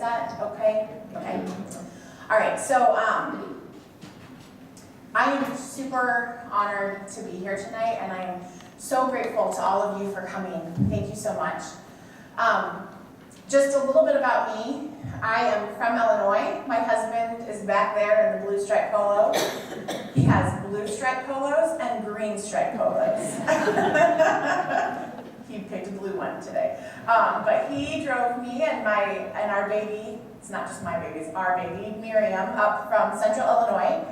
that okay? Okay. All right, so I am super honored to be here tonight, and I am so grateful to all of you for coming. Thank you so much. Just a little bit about me. I am from Illinois. My husband is back there in the blue striped polo. He has blue striped polos and green striped polos. He picked a blue one today. But he drove me and our baby, it's not just my baby, it's our baby, Miriam, up from Central Illinois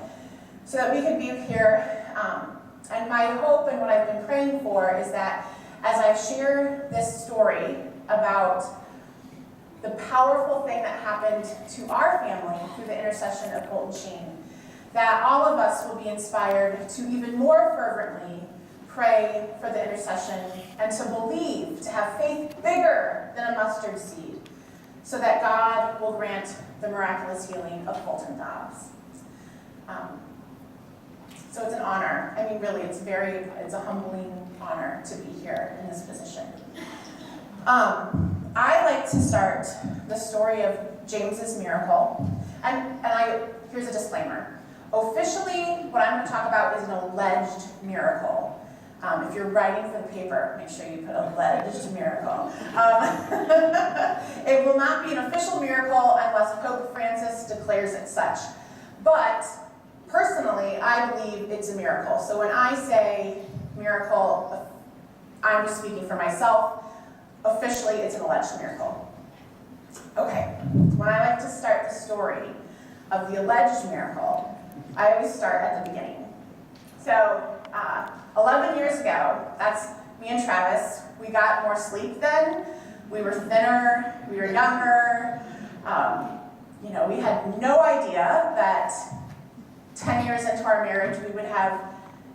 so that we could be here. And my hope and what I've been praying for is that as I share this story about the powerful thing that happened to our family through the intercession of Colton Sheen, that all of us will be inspired to even more fervently pray for the intercession and to believe, to have faith bigger than a mustard seed, so that God will grant the miraculous healing of Colton Dobbs. So it's an honor. I mean, really, it's a humbling honor to be here in this position. I like to start the story of James's miracle, and here's a disclaimer. Officially, what I'm going to talk about is an alleged miracle. If you're writing for the paper, make sure you put alleged miracle. It will not be an official miracle unless Pope Francis declares it such. But personally, I believe it's a miracle. So when I say miracle, I'm just speaking for myself. Officially, it's an alleged miracle. Okay, when I like to start the story of the alleged miracle, I always start at the beginning. So, 11 years ago, that's me and Travis, we got more sleep then, we were thinner, we were younger, we had no idea that 10 years into our marriage we would have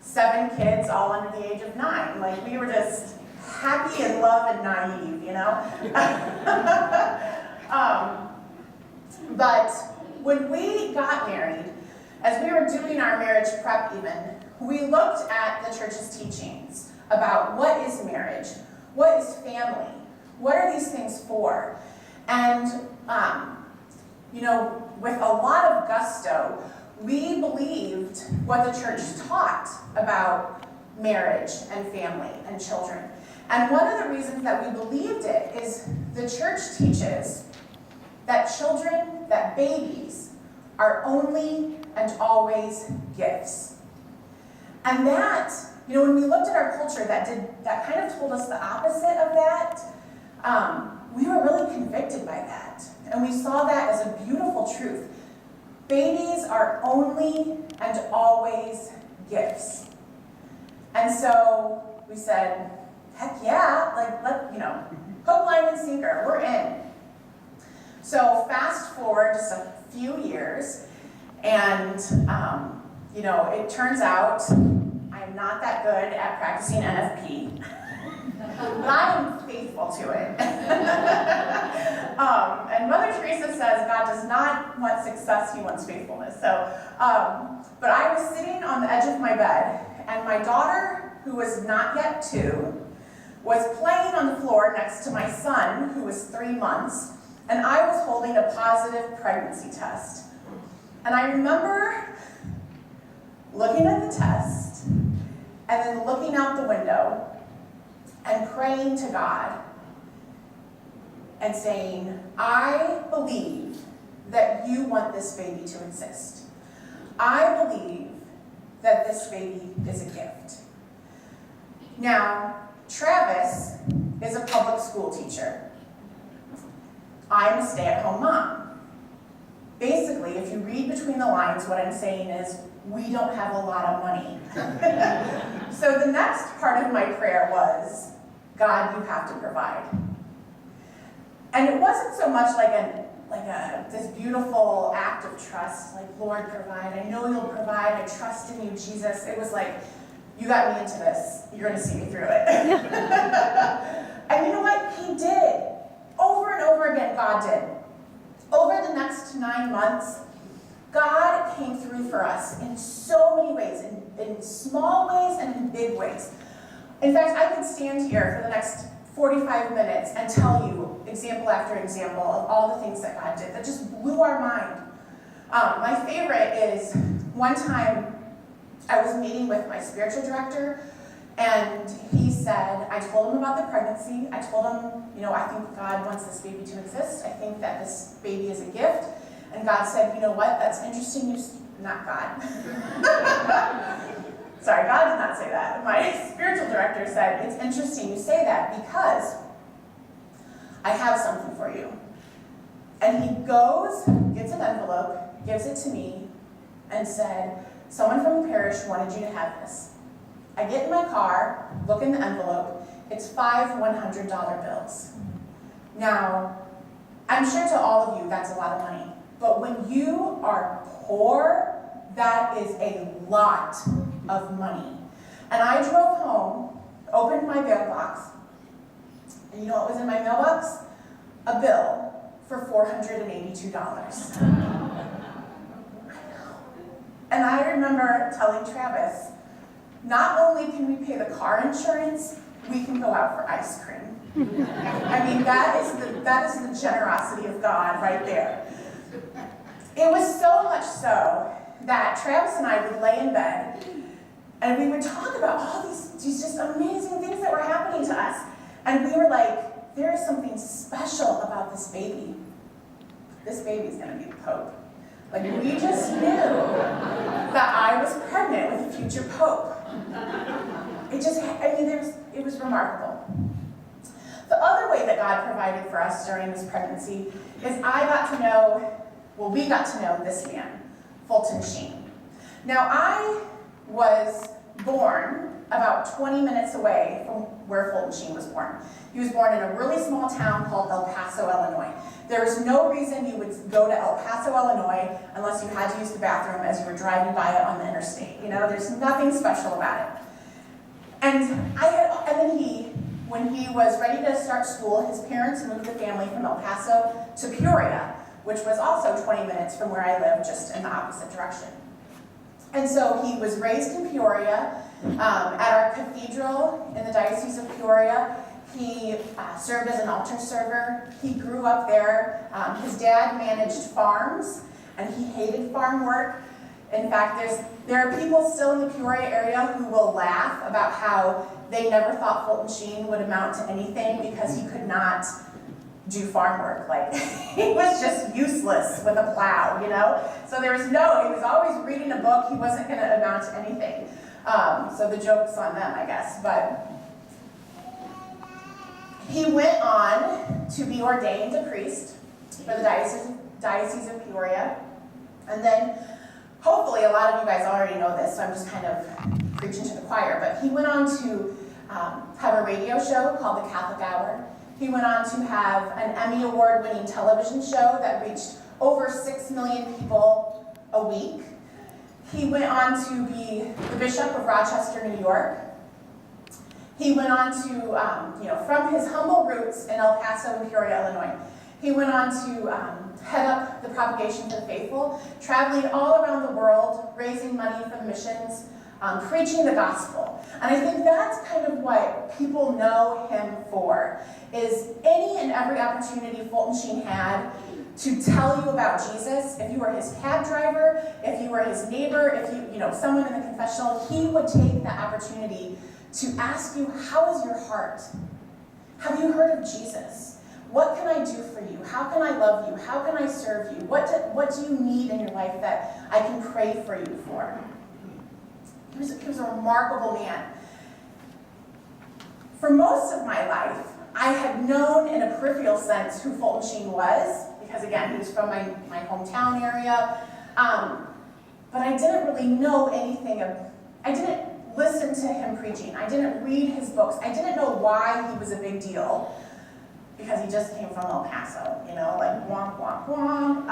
7 kids all under the age of 9. Like, we were just happy in love and naive, But when we got married, as we were doing our marriage prep even, we looked at the church's teachings about what is marriage, what is family, what are these things for? And, with a lot of gusto, we believed what the church taught about marriage and family and children. And one of the reasons that we believed it is the church teaches that children, that babies, are only and always gifts. And that, when we looked at our culture that kind of told us the opposite of that, we were really convicted by that. And we saw that as a beautiful truth. Babies are only and always gifts. And so we said, heck yeah, hook, line, and sinker, we're in. So fast forward just a few years, and it turns out I'm not that good at practicing NFP, but I am faithful to it. And Mother Teresa says God does not want success, he wants faithfulness. So, but I was sitting on the edge of my bed, and my daughter, who was not yet 2, was playing on the floor next to my son, who was 3 months, and I was holding a positive pregnancy test. And I remember looking at the test, and then looking out the window, and praying to God, and saying, I believe that you want this baby to exist. I believe that this baby is a gift. Now, Travis is a public school teacher. I'm a stay-at-home mom. Basically, if you read between the lines, what I'm saying is, we don't have a lot of money. So the next part of my prayer was, God, you have to provide. And it wasn't so much this beautiful act of trust, like, Lord, provide. I know you'll provide. I trust in you, Jesus. It was like, you got me into this. You're going to see me through it. And you know what? He did. Over and over again, God did. Over the next 9 months, God came through for us in so many ways, in small ways and in big ways. In fact, I could stand here for the next 45 minutes and tell you example after example of all the things that God did that just blew our mind. My favorite is one time I was meeting with my spiritual director, and he said, I told him about the pregnancy. I told him, I think God wants this baby to exist. I think that this baby is a gift. And God said, you know what, that's interesting. Not God. Sorry, God did not say that. My spiritual director said, it's interesting you say that because I have something for you. And he goes, gets an envelope, gives it to me, and said, someone from the parish wanted you to have this. I get in my car, look in the envelope, it's 5 $100 bills. Now, I'm sure to all of you that's a lot of money, but when you are poor, that is a lot of money. And I drove home, opened my mailbox, and you know what was in my mailbox? A bill for $482. And I remember telling Travis, not only can we pay the car insurance, we can go out for ice cream. I mean, that is the generosity of God right there. It was so much so that Travis and I would lay in bed and we would talk about all these just amazing things that were happening to us. And we were like, there is something special about this baby. This baby's gonna be the Pope. Like, we just knew that I was pregnant with a future Pope. It was remarkable. The other way that God provided for us during this pregnancy is we got to know this man, Fulton Sheen. Now, I was born about 20 minutes away from where Fulton Sheen was born. He was born in a really small town called El Paso, Illinois. There is no reason you would go to El Paso, Illinois, unless you had to use the bathroom as you were driving by it on the interstate. There's nothing special about it. When he was ready to start school, his parents moved the family from El Paso to Peoria, which was also 20 minutes from where I lived, just in the opposite direction. And so he was raised in Peoria, at our cathedral in the Diocese of Peoria. He served as an altar server. He grew up there. His dad managed farms, and he hated farm work. In fact, there are people still in the Peoria area who will laugh about how they never thought Fulton Sheen would amount to anything because he could not do farm work. Like, he was just useless with a plow, So he was always reading a book. He wasn't going to amount to anything. So the joke's on them, I guess. But he went on to be ordained a priest for the Diocese of Peoria. And then, hopefully, a lot of you guys already know this, so I'm just kind of preaching to the choir, but he went on to have a radio show called The Catholic Hour. He went on to have an Emmy Award-winning television show that reached over 6 million people a week. He went on to be the Bishop of Rochester, New York. He went on to, from his humble roots in El Paso and Peoria, Illinois, he went on to head up the Propagation for the Faithful, traveling all around the world, raising money for the missions, preaching the gospel. And I think that's kind of what people know him for, is any and every opportunity Fulton Sheen had to tell you about Jesus. If you were his cab driver, if you were his neighbor, if someone in the confessional, he would take that opportunity to ask you, how is your heart? Have you heard of Jesus? What can I do for you? How can I love you? How can I serve you? What do you need in your life that I can pray for you for? He was a remarkable man. For most of my life, I had known in a peripheral sense who Fulton Sheen was, because again, he was from my hometown area. But I didn't really know anything I didn't listen to him preaching. I didn't read his books. I didn't know why he was a big deal, because he just came from El Paso, like womp, womp, womp.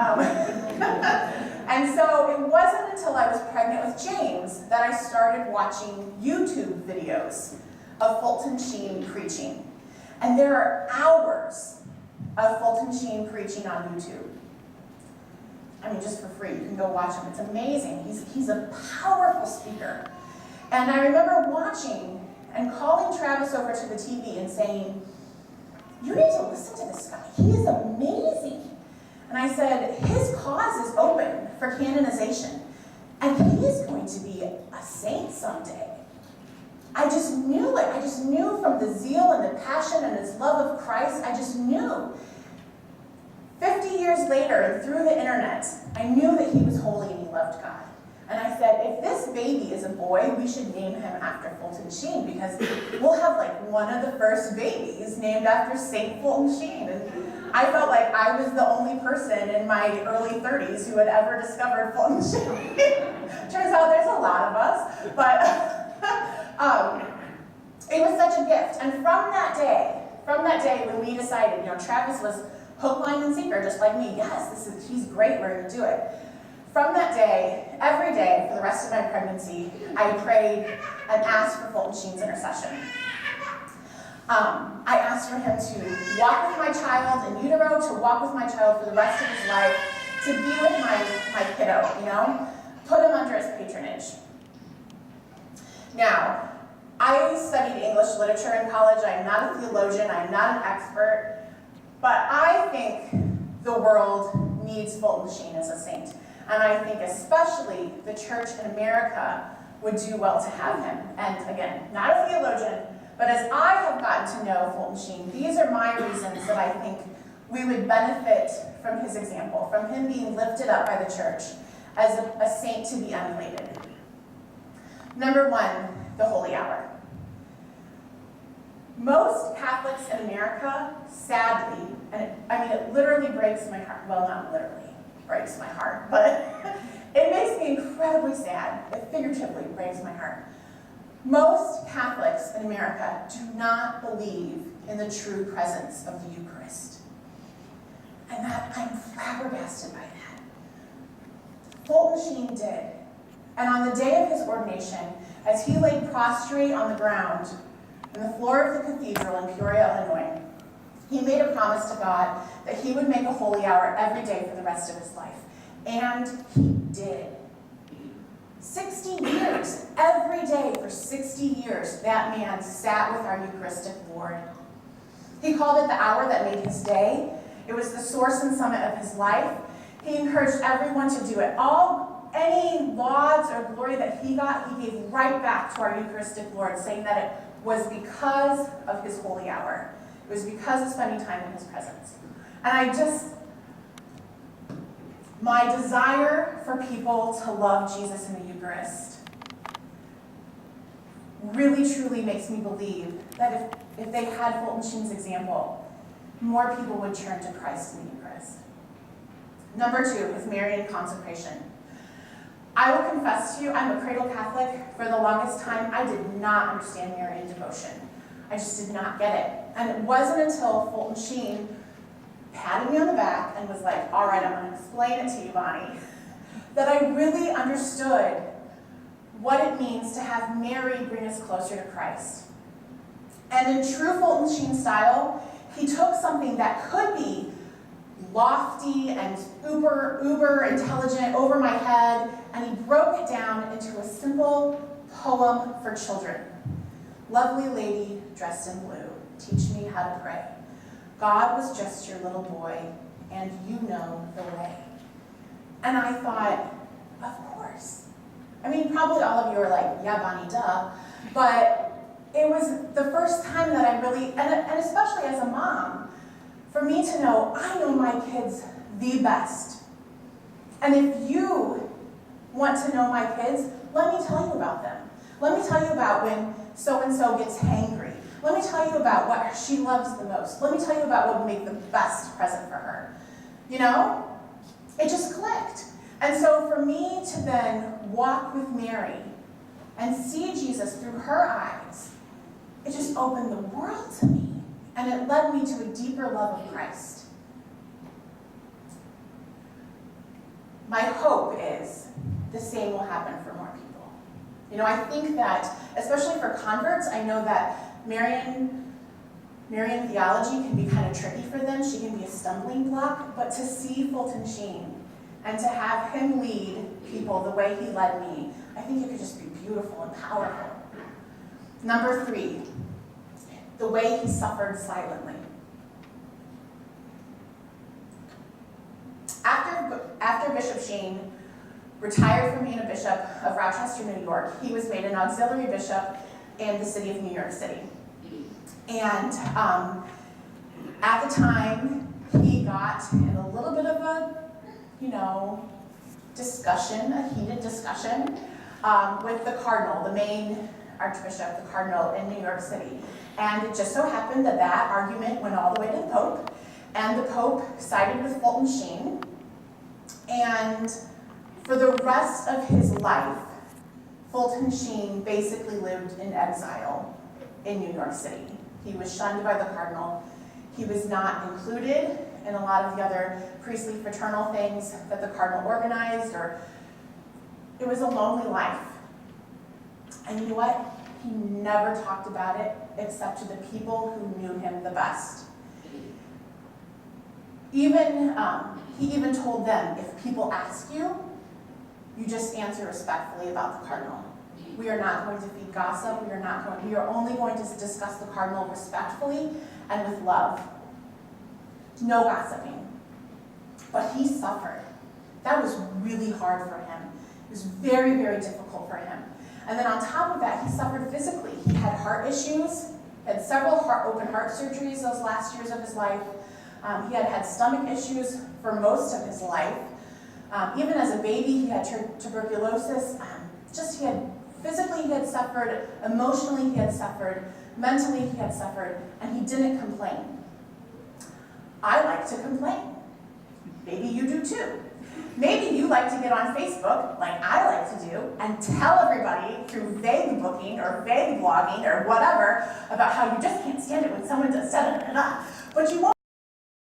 And so it wasn't until I was pregnant with James that I started watching YouTube videos of Fulton Sheen preaching. And there are hours of Fulton Sheen preaching on YouTube. I mean, just for free, you can go watch him. It's amazing. He's a powerful speaker. And I remember watching and calling Travis over to the TV and saying, you need to listen to this guy. He is amazing. And I said, his cause is open for canonization, and he is going to be a saint someday. I just knew it. I just knew from the zeal and the passion and his love of Christ, I just knew. 50 years later, and through the internet, I knew that he was holy and he loved God. And I said, if this baby is a boy, we should name him after Fulton Sheen, because we'll have like one of the first babies named after St. Fulton Sheen. And I felt like I was the only person in my early 30s who had ever discovered Fulton Sheen. Turns out there's a lot of us, but it was such a gift. And from that day when we decided, Travis was hook, line, and sinker, just like me. Yes, he's great, we're going to do it. From that day, every day for the rest of my pregnancy, I prayed and asked for Fulton Sheen's intercession. I asked for him to walk with my child in utero, to walk with my child for the rest of his life, to be with my kiddo, put him under his patronage. Now, I studied English literature in college. I am not a theologian, I am not an expert, but I think the world needs Fulton Sheen as a saint. And I think especially the church in America would do well to have him. And again, not a theologian, but as I have gotten to know Fulton Sheen, these are my reasons that I think we would benefit from his example, from him being lifted up by the church as a saint to be emulated. Number one, the Holy Hour. Most Catholics in America, sadly, and it literally breaks my heart. Well, not literally breaks my heart, but it makes me incredibly sad. It figuratively breaks my heart. Most Catholics in America do not believe in the true presence of the Eucharist. And I'm flabbergasted by that. Fulton Sheen did. And on the day of his ordination, as he lay prostrate on the ground on the floor of the cathedral in Peoria, Illinois, he made a promise to God that he would make a holy hour every day for the rest of his life. And he did. 60 years, every day for 60 years, that man sat with our Eucharistic Lord. He called it the hour that made his day. It was the source and summit of his life. He encouraged everyone to do it. Any lauds or glory that he got, he gave right back to our Eucharistic Lord, saying that it was because of his holy hour. It was because of spending time in his presence. And my desire for people to love Jesus in the Eucharist really truly makes me believe that if they had Fulton Sheen's example, more people would turn to Christ in the Eucharist. Number two is Marian consecration. I will confess to you, I'm a cradle Catholic. For the longest time, I did not understand Marian devotion. I just did not get it. And it wasn't until Fulton Sheen patted me on the back and was like, all right, I'm going to explain it to you, Bonnie, that I really understood what it means to have Mary bring us closer to Christ. And in true Fulton Sheen style, he took something that could be lofty and uber intelligent, over my head, and he broke it down into a simple poem for children. Lovely lady dressed in blue, teach me how to pray. God was just your little boy, and you know the way. And I thought, of course. Probably all of you are like, yeah, Bonnie, duh. But it was the first time that I really, and especially as a mom, for me to know, I know my kids the best. And if you want to know my kids, let me tell you about them. Let me tell you about when so-and-so gets hangry. Let me tell you about what she loves the most. Let me tell you about what would make the best present for her. It just clicked. And so for me to then walk with Mary and see Jesus through her eyes, it just opened the world to me. And it led me to a deeper love of Christ. My hope is the same will happen for more people. I think that, especially for converts, I know that Marian theology can be kind of tricky for them. She can be a stumbling block. But to see Fulton Sheen and to have him lead people the way he led me, I think it could just be beautiful and powerful. Number three, the way he suffered silently. After Bishop Sheen retired from being a bishop of Rochester, New York, he was made an auxiliary bishop in the city of New York City. And at the time, he got in a little bit of a, discussion, a heated discussion with the cardinal, the main archbishop, the cardinal in New York City. And it just so happened that that argument went all the way to the Pope, and the Pope sided with Fulton Sheen. And for the rest of his life, Fulton Sheen basically lived in exile in New York City. He was shunned by the cardinal. He was not included in a lot of the other priestly fraternal things that the cardinal organized, or it was a lonely life. And you know what? He never talked about it except to the people who knew him the best. He even told them, if people ask you, you just answer respectfully about the cardinal. We are not going to feed gossip. We are only going to discuss the cardinal respectfully and with love. No gossiping. But he suffered. That was really hard for him. It was very, very difficult for him. And then on top of that, he suffered physically. He had heart issues, had several open heart surgeries those last years of his life. He had stomach issues for most of his life. Even as a baby, he had tuberculosis. Physically he had suffered, emotionally he had suffered, mentally he had suffered, and he didn't complain. I like to complain. Maybe you do too. Maybe you like to get on Facebook, like I like to do, and tell everybody through vague booking or vague blogging or whatever about how you just can't stand it when someone does da-da-da-da. But you won't